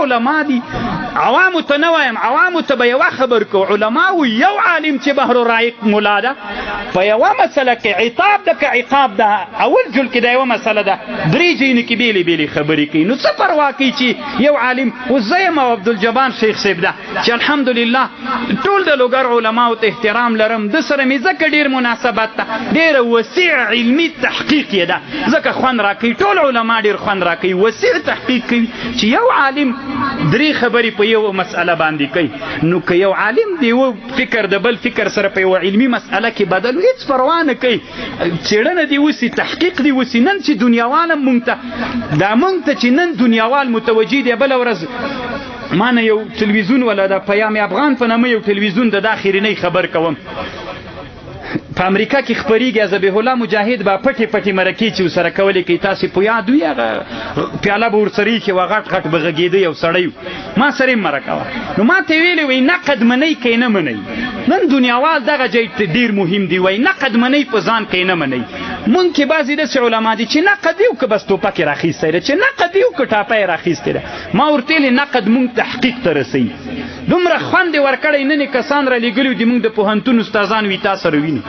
علما دي عوامو ته نه وایم عوامو ته به یوه خبر کو علماو یو عالم چې بحر رایق ملا ده په یوه مسله کې عتاب ده که عقاب ده اول جل کې دا یوه مسله ده درې ځایونو کې بېلې بېلې خبرې کوي نو څه پروا کوي چې یو عالم اوس زه یم او عبدالجبار شیخ صاحب ده چې الحمدلله ټول د لوګر علماو ته احترام لرم د سره مې ځکه ډېر مناسبت ده ډېره وسیع علمي تحقیق یې ده ځکه خوند راکوي ټول علما ډېر خوند راکوي وسیع تحقیق کوي چې یو عالم درې خبرې په یو مسأله باندې کوي نو که یو عالم د یو فکر د بل فکر سره په یو علمي مسأله کې بدل هېڅ پروا نه کوي څېړنه دې وسي تحقیق دې وسي نن چې دنیاوال هم مونږ ته دا مونږ ته چې نن دنیاوال متوجه دی بله ورځ ما نه یو تلویزیون ولا د پیام افغان په نامه یو تلویزیون د دا اخرنۍ خبر کوم په امریکا کې خپریږي ذبیح الله مجاهد به پټې پټې مرکې چې ورسره کولې کوي تاسې په یاد وي هغه پیاله به ورسره ایښې وه غټ غټ به غږېده یو سړی ما سره یې مرکه وه نو ما ته یې ویلې وایي نقد منئ که نه منئ نن دنیاوال دغه ځای ډېر مهم دی وایي نقد منئ په ځان که نه منئ مونږ کې بعضې داسې علما دي چې نقد یې وکړه بس ټوپک یې راخیستی ده چې نقد یې وکړه ټاپه یې راخیستې ده ما ورته ویلې نقد مونږ تحقیق ته رسوي دومره خوند یې ورکړی نن یې کسان را لېږلي دي مونږ د پوهنتون استادان وي تا سره ویني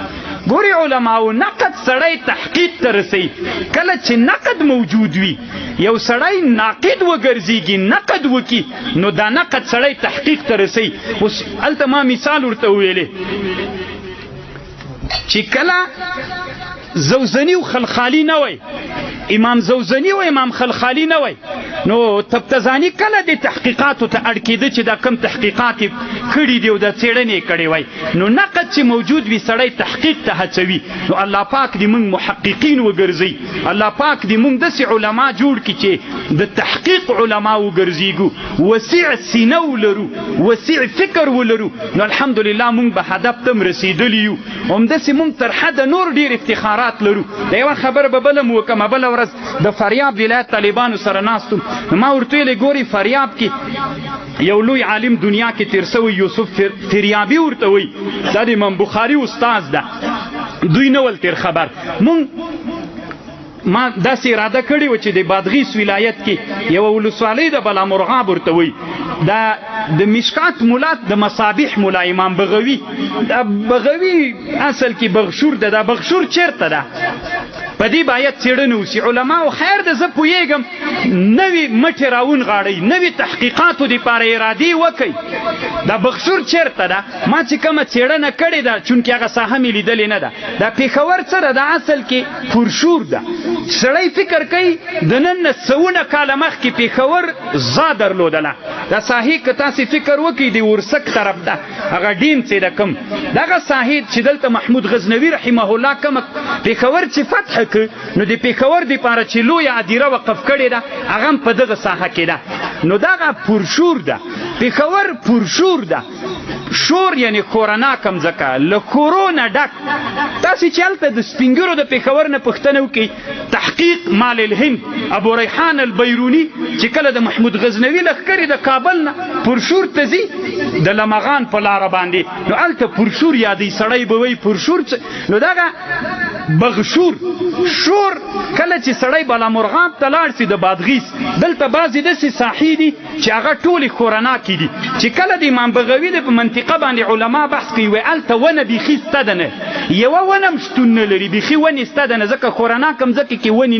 ګورې علماو نقد سړی تحقیق ته رسوي کله چې نقد موجود وي یو سړی ناقد وګرځېږي نقد وکړي نو دا نقد سړی تحقیق ته رسوي اوس هلته ما مثال ورته وویلې چې کله زوزني او خلخالي نه وای امام زوزني او امام خلخالي نه وای نو تبتزاني کله د تحقیقاتو ته اړ کېده چې دا کم تحقیقات کړي دي او د څېړنې کړي وای نو نقد چې موجود وي سړی تحقیق ته هڅوي نو الله پاک دې موږ محققین وګرځي الله پاک دې موږ داسې علما جوړ کړي چې د تحقیق علما وګرځېږو وسیع سینه ولرو وسیع فکر ولرو نو الحمدلله موږ به هدف ته رسېدلي یو همداسې موږ تر حده نور ډېر افتخارات لرو د یوه خبره به بله م وکړمه بله ورځ د فریاب ولایت طالبانو سره ناست وم ما ورته ویلې ګورې فریاب کې یو لوی عالم دنیا کې تېر سوی یوسف فریابي ورته وایي دا د امام بخاري استاذ ده دوی نه ول تېر خبر مونږ ما داسې اراده کړې وه چې د بادغیس ولایت کې یوه ولسوالۍ د بلامرغاب ورته وایي دا د مشکات ملا د مصابیح ملا امام بغوی دا بغوی اصل کې بغشور ده دا بغشور چیرته ده په دې باید څېړنه وسي علماو خیر ده زه پوهېږم نوي مټې راونغاړئ نوي تحقیقاتو دپاره ارادې وکئ دا بغشور چیرته ده ما چې کومه څېړنه کړې ده چونکې هغه ساحه مې لیدلې نه ده دا پېښور څه ده دا اصل کې پرشور ده سړی فکر کوي د نن نه سوونه کاله مخکې پېښور ځا درلودله دا ساحې که تاسې فکر وکړئ د ورسک طرف ده هغه ډین چې ده کوم دغه ساحې چې دلته محمود غزنوي رحمه الله کومه پېښور چې فتح نو د پېښور دپاره چې لویه هدیره وقف کړې ده هغه هم په دغه ساحه کې ده نو دغه پرشور ده پېښور پرشور ده شور یعنی کورونا کم ځکه له کورونا ډک تاسې چې هلته د سپین ږیرو د پېښور نه پوښتنه وکړئ تحقیق مال الهند ابو ریحان البیروني چې کله د محمود غزنوي لښکرې د کابل نه پرشور ته ځي د لمغان په لاره باندې نو هلته پرشور یادوي سړی به وایي پرشور نو دغه بغشور شور کله چې سړی بلامرغاب ته لاړ سي د بادغیس دلته بعضې داسې ساحې دي چې هغه ټولې کورونا کې دي چې کله د امام بغوي د په منطقه باندې علما بحث کوي وایي هلته ونه بیخي سته ده نه یوه ونه هم شتون نه لري بیخي ونې سته ده نه ځکه کورونا کوم ځکه کې ونې